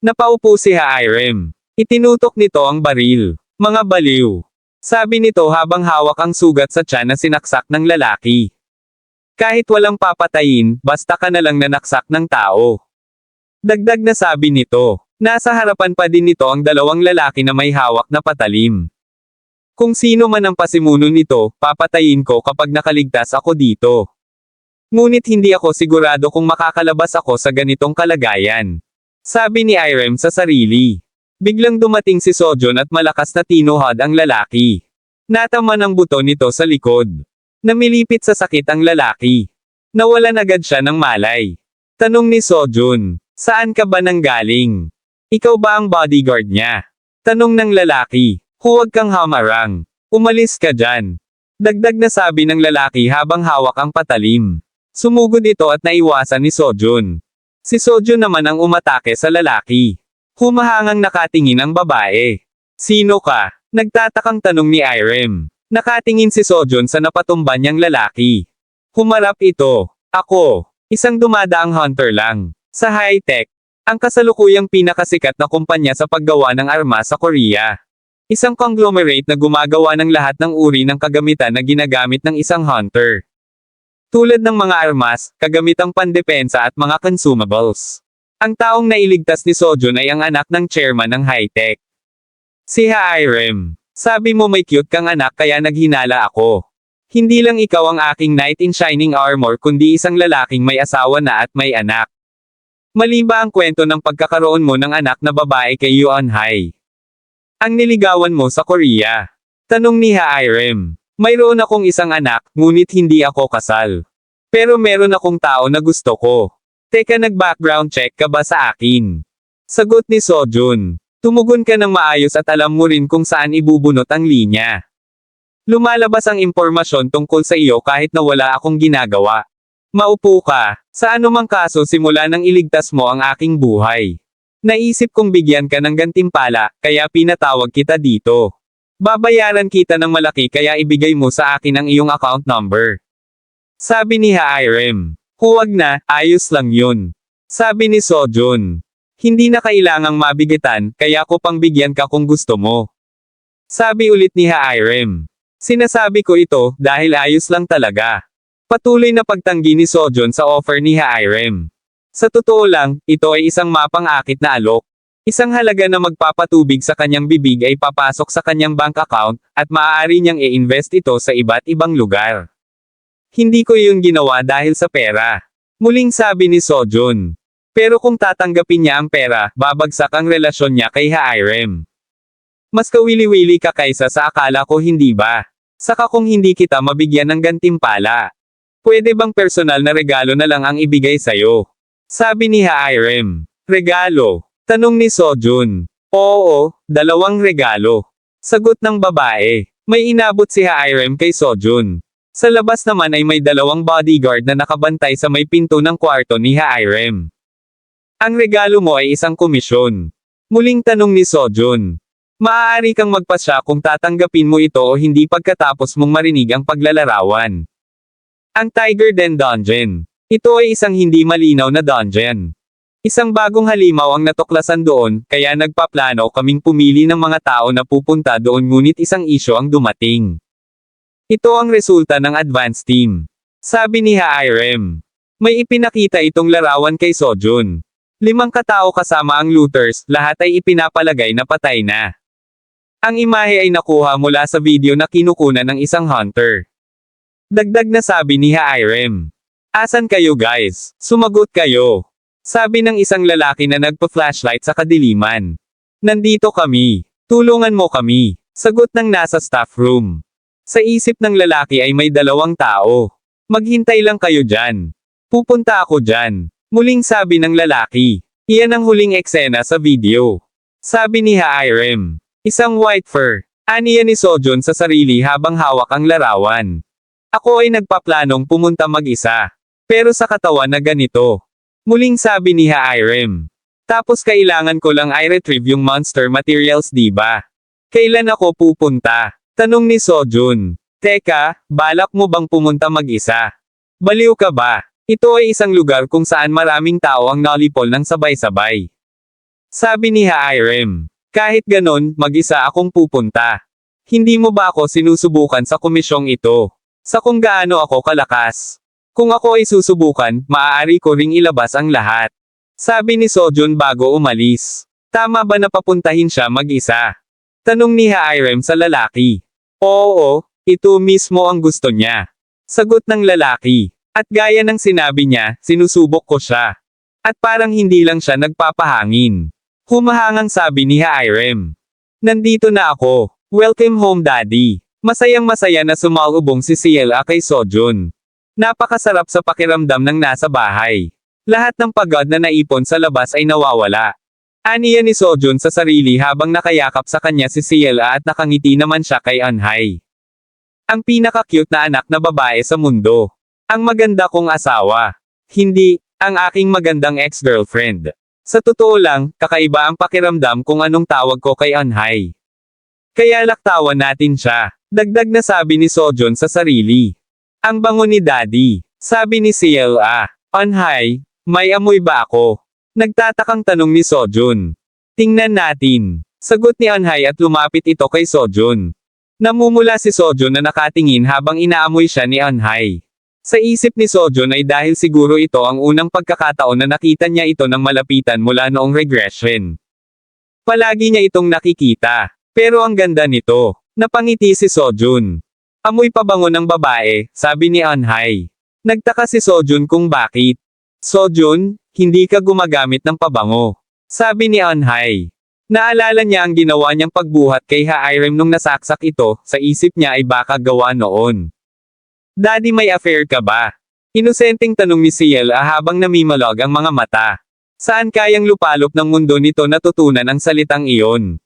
Napaupo si Hairem. Itinutok nito ang baril. Mga baliw. Sabi nito habang hawak ang sugat sa tiyan na sinaksak ng lalaki. Kahit walang papatayin, basta ka na lang nanaksak ng tao. Dagdag na sabi nito. Nasa harapan pa din nito ang dalawang lalaki na may hawak na patalim. Kung sino man ang pasimuno nito, papatayin ko kapag nakaligtas ako dito. Ngunit hindi ako sigurado kung makakalabas ako sa ganitong kalagayan. Sabi ni Irem sa sarili. Biglang dumating si Sojon at malakas na tinuhad ang lalaki. Natama ng buto nito sa likod. Namilipit sa sakit ang lalaki. Nawalan agad siya ng malay. Tanong ni Sojon, saan ka ba nanggaling? Ikaw ba ang bodyguard niya? Tanong ng lalaki. Huwag kang hamarang. Umalis ka dyan. Dagdag na sabi ng lalaki habang hawak ang patalim. Sumugod ito at naiwasan ni Sojon. Si Sojon naman ang umatake sa lalaki. Humahangang nakatingin ang babae. Sino ka? Nagtatakang tanong ni Irem. Nakatingin si Sojon sa napatumba niyang lalaki. Humarap ito. Ako. Isang dumadaang hunter lang. Sa high-tech. Ang kasalukuyang pinakasikat na kumpanya sa paggawa ng armas sa Korea. Isang conglomerate na gumagawa ng lahat ng uri ng kagamitan na ginagamit ng isang hunter. Tulad ng mga armas, kagamitang pandepensa at mga consumables. Ang taong nailigtas ni Sojon ay ang anak ng chairman ng high-tech. Si Hairem. Sabi mo may cute kang anak kaya naghinala ako. Hindi lang ikaw ang aking knight in shining armor kundi isang lalaking may asawa na at may anak. Mali ba ang kwento ng pagkakaroon mo ng anak na babae kay Yeonhae? Ang niligawan mo sa Korea? Tanong ni Hairem. Mayroon akong isang anak, ngunit hindi ako kasal. Pero meron akong tao na gusto ko. Teka, nag-background check ka ba sa akin? Sagot ni Sojon. Tumugon ka ng maayos at alam mo rin kung saan ibubunot ang linya. Lumalabas ang impormasyon tungkol sa iyo kahit na wala akong ginagawa. Maupo ka. Sa anumang kaso simula nang iligtas mo ang aking buhay. Naisip kong bigyan ka ng gantimpala, kaya pinatawag kita dito. Babayaran kita ng malaki kaya ibigay mo sa akin ang iyong account number. Sabi ni Hairem. Huwag na, ayos lang yun. Sabi ni Sojon. Hindi na kailangang mabigitan, kaya ko pang bigyan ka kung gusto mo. Sabi ulit ni Hairem. Sinasabi ko ito, dahil ayos lang talaga. Patuloy na pagtanggi ni Sojon sa offer ni Hairem. Sa totoo lang, ito ay isang mapang-akit na alok. Isang halaga na magpapatubig sa kanyang bibig ay papasok sa kanyang bank account, at maaari niyang i-invest ito sa iba't ibang lugar. Hindi ko yung ginawa dahil sa pera. Muling sabi ni Sojon. Pero kung tatanggapin niya ang pera, babagsak ang relasyon niya kay Hairem. Mas kawili-wili ka kaysa sa akala ko, hindi ba? Saka kung hindi kita mabigyan ng gantimpala. Pwede bang personal na regalo na lang ang ibigay sa'yo? Sabi ni Hairem. Regalo? Tanong ni Sojon. Oo, 2 regalo. Sagot ng babae. May inabot si Hairem kay Sojon. Sa labas naman ay may 2 bodyguard na nakabantay sa may pinto ng kwarto ni Hairem. Ang regalo mo ay isang komisyon. Muling tanong ni Sojon. Maaari kang magpasya kung tatanggapin mo ito o hindi pagkatapos mong marinig ang paglalarawan. Ang Tiger Den Dungeon. Ito ay isang hindi malinaw na dungeon. Isang bagong halimaw ang natuklasan doon, kaya nagpaplano kaming pumili ng mga tao na pupunta doon ngunit isang isyu ang dumating. Ito ang resulta ng advance team. Sabi ni Hairem. May ipinakita itong larawan kay Sojon. 5 katao kasama ang looters, lahat ay ipinapalagay na patay na. Ang imahe ay nakuha mula sa video na kinukunan ng isang hunter. Dagdag na sabi ni Hairem. Asan kayo guys? Sumagot kayo. Sabi ng isang lalaki na nagpa-flashlight sa kadiliman. Nandito kami. Tulungan mo kami. Sagot ng nasa staff room. Sa isip ng lalaki ay may 2 tao. Maghintay lang kayo dyan. Pupunta ako dyan. Muling sabi ng lalaki. Iyan ang huling eksena sa video. Sabi ni Hairem. Isang white fur. Aniya ni Sojon sa sarili habang hawak ang larawan. Ako ay nagpaplanong pumunta mag-isa. Pero sa katawan na ganito. Muling sabi ni Hairem. Tapos kailangan ko lang i-retrieve yung monster materials, diba? Kailan ako pupunta? Tanong ni Sojon. Teka, balak mo bang pumunta mag-isa? Baliw ka ba? Ito ay isang lugar kung saan maraming tao ang nalipol ng sabay-sabay. Sabi ni Hiram. Kahit ganon, mag-isa akong pupunta. Hindi mo ba ako sinusubukan sa komisyong ito? Sa kung gaano ako kalakas. Kung ako ay susubukan, maaari ko ring ilabas ang lahat. Sabi ni Sojun bago umalis. Tama ba na papuntahin siya mag-isa? Tanong ni Hiram sa lalaki. Oo, ito mismo ang gusto niya. Sagot ng lalaki. At gaya ng sinabi niya, sinusubok ko siya. At parang hindi lang siya nagpapahangin. Humahangang sabi ni Hiram. Nandito na ako. Welcome home daddy. Masayang masaya na sumalubong si Ciela kay Sojun. Napakasarap sa pakiramdam ng nasa bahay. Lahat ng pagod na naipon sa labas ay nawawala. Aniya ni Sojun sa sarili habang nakayakap sa kanya si Ciela at nakangiti naman siya kay Anhay. Ang pinaka-cute na anak na babae sa mundo. Ang maganda kong asawa. Hindi, ang aking magandang ex-girlfriend. Sa totoo lang, kakaiba ang pakiramdam kung anong tawag ko kay Anhay. Kaya laktawan natin siya. Dagdag na sabi ni Sojun sa sarili. Ang bango ni Daddy. Sabi ni Ciela. Anhay, may amoy ba ako? Nagtatakang tanong ni Sojun. Tingnan natin. Sagot ni Anhay at lumapit ito kay Sojun. Namumula si Sojun na nakatingin habang inaamoy siya ni Anhay. Sa isip ni Sojun ay dahil siguro ito ang unang pagkakataon na nakita niya ito ng malapitan mula noong regression. Palagi niya itong nakikita. Pero ang ganda nito. Napangiti si Sojun. Amoy pabango ng babae, sabi ni Anhay. Nagtaka si Sojun kung bakit. Sojun, hindi ka gumagamit ng pabango. Sabi ni Anhay. Naalala niya ang ginawa niyang pagbuhat kay Hiram nung nasaksak ito, sa isip niya ay baka gawa noon. Daddy, may affair ka ba? Inosenteng tanong ni Ciela habang namimalog ang mga mata. Saan kayang lupalop ng mundo nito natutunan ang salitang iyon?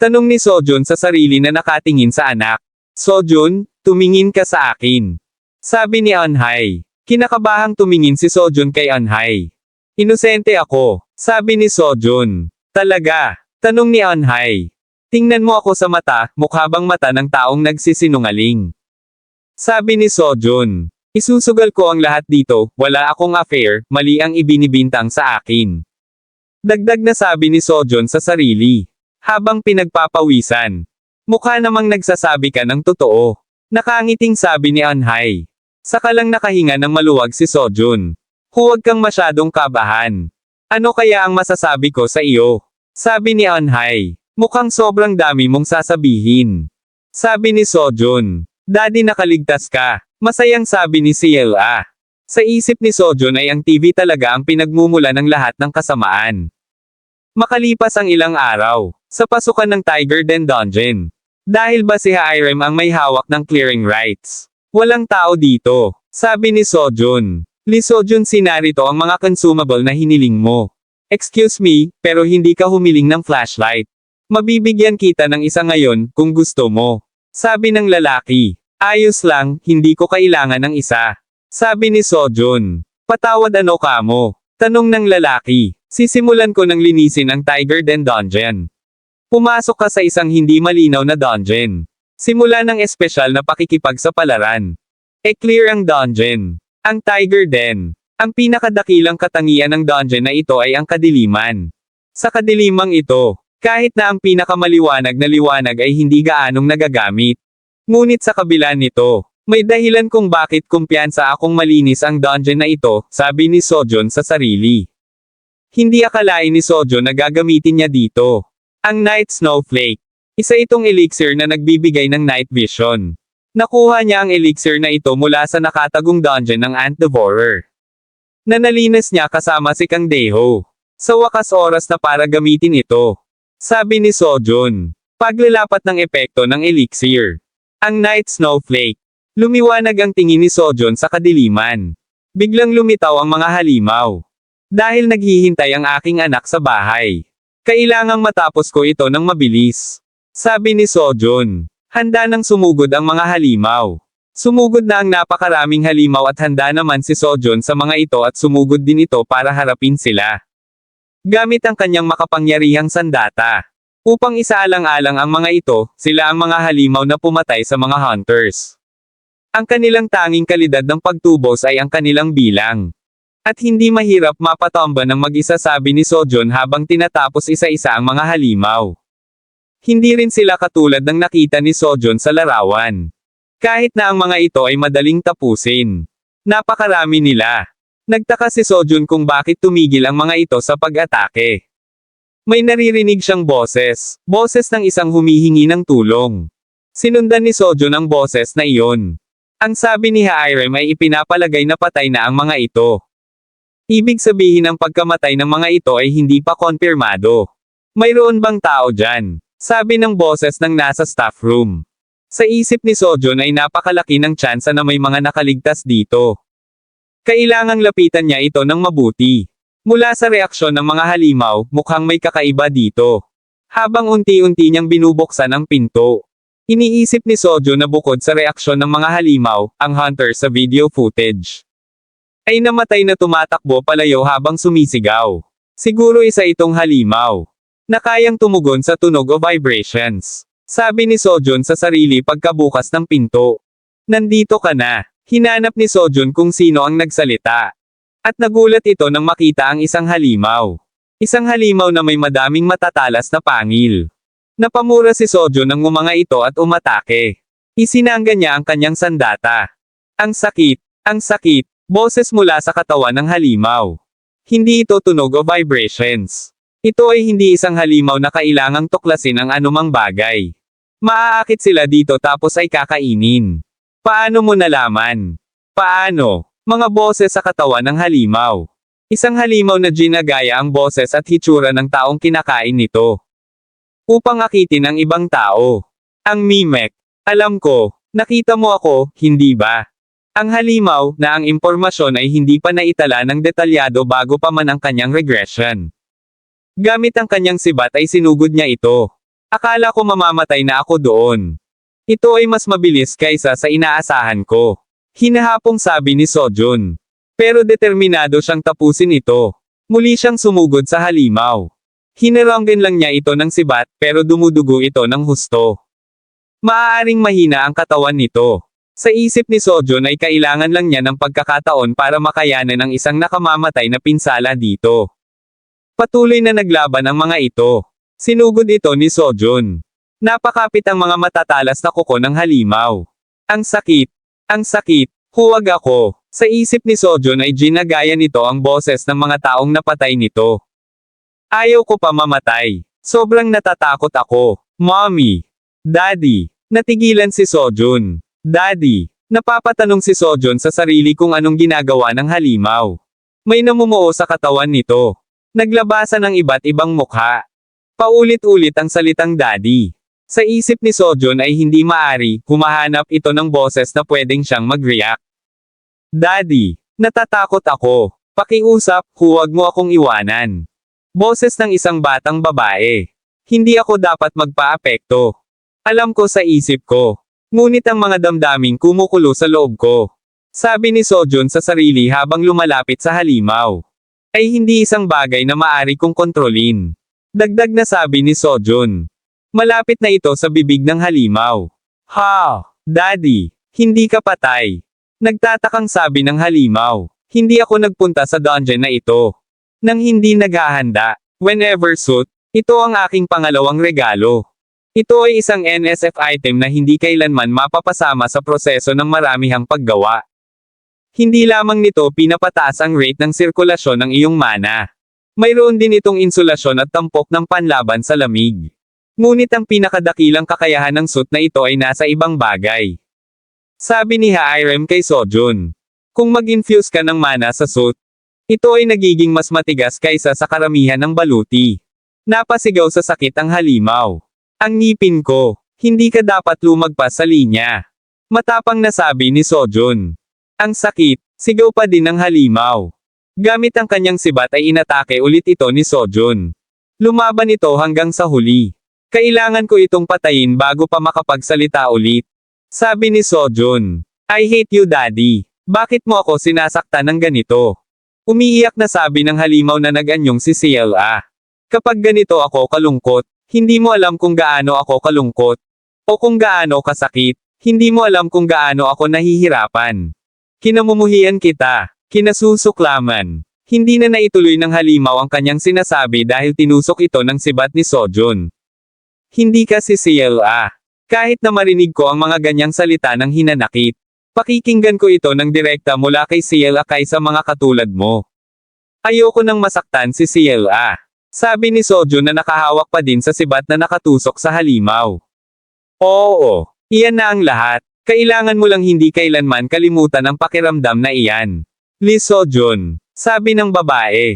Tanong ni Sojun sa sarili na nakatingin sa anak. Sojun, tumingin ka sa akin. Sabi ni Anhay. Kinakabahang tumingin si Sojun kay Anhay. Inosente ako, sabi ni Sojun. Talaga? Tanong ni Anhay. Tingnan mo ako sa mata, mukha bang mata ng taong nagsisinungaling? Sabi ni Sojun. Isusugal ko ang lahat dito, wala akong affair, mali ang ibinibintang sa akin. Dagdag na sabi ni Sojun sa sarili. Habang pinagpapawisan. Mukha namang nagsasabi ka ng totoo. Nakangiting sabi ni Anhay. Saka lang nakahinga ng maluwag si Sojun. Huwag kang masyadong kabahan. Ano kaya ang masasabi ko sa iyo? Sabi ni Anhay. Mukhang sobrang dami mong sasabihin. Sabi ni Sojun. Daddy, nakaligtas ka. Masayang sabi ni Ciela. Sa isip ni Sojun ay ang TV talaga ang pinagmumula ng lahat ng kasamaan. Makalipas ang ilang araw, sa pasukan ng Tiger Den Dungeon. Dahil ba si Hiram ang may hawak ng clearing rights? Walang tao dito, sabi ni Sojun. Li Sojun, sinarito ang mga consumable na hiniling mo. Excuse me, pero hindi ka humiling ng flashlight. Mabibigyan kita ng isa ngayon, kung gusto mo. Sabi ng lalaki. Ayos lang, hindi ko kailangan ng isa. Sabi ni Sojun. Patawad, ano ka mo? Tanong ng lalaki. Sisimulan ko ng linisin ang Tiger Den Dungeon. Pumasok ka sa isang hindi malinaw na dungeon. Simula ng espesyal na pakikipagsapalaran. E-clear ang dungeon. Ang Tiger Den. Ang pinakadakilang katangian ng dungeon na ito ay ang kadiliman. Sa kadilimang ito, kahit na ang pinakamaliwanag na liwanag ay hindi gaanong nagagamit. Ngunit sa kabila nito, may dahilan kung bakit kumpiyansa akong malinis ang dungeon na ito, sabi ni Sojun sa sarili. Hindi akalain ni Sojun na gagamitin niya dito. Ang Night Snowflake. Isa itong elixir na nagbibigay ng night vision. Nakuha niya ang elixir na ito mula sa nakatagong dungeon ng Ant Devourer. Nanalinis niya kasama si Kang Deho. Sa wakas oras na para gamitin ito. Sabi ni Sojun. Paglalapat ng epekto ng elixir. Ang Night Snowflake. Lumiwanag ang tingin ni Sojun sa kadiliman. Biglang lumitaw ang mga halimaw. Dahil naghihintay ang aking anak sa bahay. Kailangang matapos ko ito ng mabilis. Sabi ni Sojun. Handa nang sumugod ang mga halimaw. Sumugod na ang napakaraming halimaw at handa naman si Sojun sa mga ito at sumugod din ito para harapin sila. Gamit ang kanyang makapangyarihang sandata. Upang isaalang-alang ang mga ito, sila ang mga halimaw na pumatay sa mga hunters. Ang kanilang tanging kalidad ng pagtubos ay ang kanilang bilang. At hindi mahirap mapatomba ng mag-isa, sabi ni Sojun habang tinatapos isa-isa ang mga halimaw. Hindi rin sila katulad ng nakita ni Sojun sa larawan. Kahit na ang mga ito ay madaling tapusin. Napakarami nila. Nagtaka si Sojun kung bakit tumigil ang mga ito sa pag-atake. May naririnig siyang boses ng isang humihingi ng tulong. Sinundan ni Sojun ang boses na iyon. Ang sabi ni Hairem ay ipinapalagay na patay na ang mga ito. Ibig sabihin ang pagkamatay ng mga ito ay hindi pa konfirmado. Mayroon bang tao dyan? Sabi ng boses ng nasa staff room. Sa isip ni Sojun ay napakalaki ng tsansa na may mga nakaligtas dito. Kailangang lapitan niya ito ng mabuti. Mula sa reaksyon ng mga halimaw, mukhang may kakaiba dito. Habang unti-unti niyang binubuksan ang pinto. Iniisip ni Sojun na bukod sa reaksyon ng mga halimaw, ang hunter sa video footage ay namatay na tumatakbo palayo habang sumisigaw. Siguro isa itong halimaw na kayang tumugon sa tunog o vibrations. Sabi ni Sojun sa sarili pagkabukas ng pinto. Nandito ka na. Hinanap ni Sojun kung sino ang nagsalita. At nagulat ito nang makita ang isang halimaw. Isang halimaw na may madaming matatalas na pangil. Napamura si Sojun ng mga ito at umatake. Isinangga niya ang kanyang sandata. Ang sakit, ang sakit. Boses mula sa katawan ng halimaw. Hindi ito tunog o vibrations. Ito ay hindi isang halimaw na kailangang tuklasin ang anumang bagay. Maaakit sila dito tapos ay kakainin. Paano mo nalaman? Paano? Mga boses sa katawan ng halimaw. Isang halimaw na ginagaya ang boses at hitsura ng taong kinakain nito. Upang akitin ang ibang tao. Ang Mimek. Alam ko, nakita mo ako, hindi ba? Ang halimaw, na ang impormasyon ay hindi pa naitala ng detalyado bago pa man ang kanyang regression. Gamit ang kanyang sibat ay sinugod niya ito. Akala ko mamamatay na ako doon. Ito ay mas mabilis kaysa sa inaasahan ko. Hinahapong sabi ni Sojun. Pero determinado siyang tapusin ito. Muli siyang sumugod sa halimaw. Hinaronggan lang niya ito ng sibat, pero dumudugo ito ng husto. Maaaring mahina ang katawan nito. Sa isip ni Sojun ay kailangan lang niya ng pagkakataon para makayanan ang isang nakamamatay na pinsala dito. Patuloy na naglaban ang mga ito. Sinugod ito ni Sojun. Napakapit ang mga matatalas na kuko ng halimaw. Ang sakit. Ang sakit. Huwag ako. Sa isip ni Sojun ay ginagaya nito ang boses ng mga taong napatay nito. Ayaw ko pa mamatay. Sobrang natatakot ako. Mommy. Daddy. Natigilan si Sojun. Daddy. Napapatanong si Sojun sa sarili kung anong ginagawa ng halimaw. May namumuo sa katawan nito. Naglabasan ng iba't ibang mukha. Paulit-ulit ang salitang daddy. Sa isip ni Sojun ay hindi maari, humahanap ito ng boses na pwedeng siyang mag-react. Daddy. Natatakot ako. Pakiusap, huwag mo akong iwanan. Boses ng isang batang babae. Hindi ako dapat magpa-apekto. Alam ko sa isip ko. Ngunit ang mga damdaming kumukulo sa loob ko. Sabi ni Sojun sa sarili habang lumalapit sa halimaw. Ay hindi isang bagay na maari kong kontrolin. Dagdag na sabi ni Sojun. Malapit na ito sa bibig ng halimaw. Ha! Daddy! Hindi ka patay. Nagtatakang sabi ng halimaw. Hindi ako nagpunta sa dungeon na ito. Nang hindi naghahanda. Whenever suit. Ito ang aking pangalawang regalo. Ito ay isang NSF item na hindi kailanman mapapasama sa proseso ng maramihang paggawa. Hindi lamang nito pinapataas ang rate ng sirkulasyon ng iyong mana. Mayroon din itong insulasyon at tampok ng panlaban sa lamig. Ngunit ang pinakadakilang kakayahan ng suit na ito ay nasa ibang bagay. Sabi ni Hairem kay Sojun. Kung mag-infuse ka ng mana sa suit, ito ay nagiging mas matigas kaysa sa karamihan ng baluti. Napasigaw sa sakit ang halimaw. Ang ngipin ko. Hindi ka dapat lumagpas sa linya. Matapang na sabi ni Sojun. Ang sakit. Sigaw pa din ng halimaw. Gamit ang kanyang sibat ay inatake ulit ito ni Sojun. Lumaban ito hanggang sa huli. Kailangan ko itong patayin bago pa makapagsalita ulit. Sabi ni Sojun. I hate you daddy. Bakit mo ako sinasaktan ng ganito? Umiiyak na sabi ng halimaw na nag-anyong si CLA. Kapag ganito ako kalungkot, hindi mo alam kung gaano ako kalungkot. O kung gaano kasakit, hindi mo alam kung gaano ako nahihirapan. Kinamumuhian kita. Kinasusuklaman. Hindi na naituloy ng halimaw ang kanyang sinasabi dahil tinusok ito ng sibat ni Sojun. Hindi ka si CLA. Kahit na marinig ko ang mga ganyang salita ng hinanakit. Pakikinggan ko ito ng direkta mula kay CLA kaysa mga katulad mo. Ayoko nang masaktan si CLA. Sabi ni Sojun na nakahawak pa din sa sibat na nakatusok sa halimaw. Oo, iyan na ang lahat. Kailangan mo lang hindi kailanman kalimutan ang pakiramdam na iyan. Lee Sojun, sabi ng babae.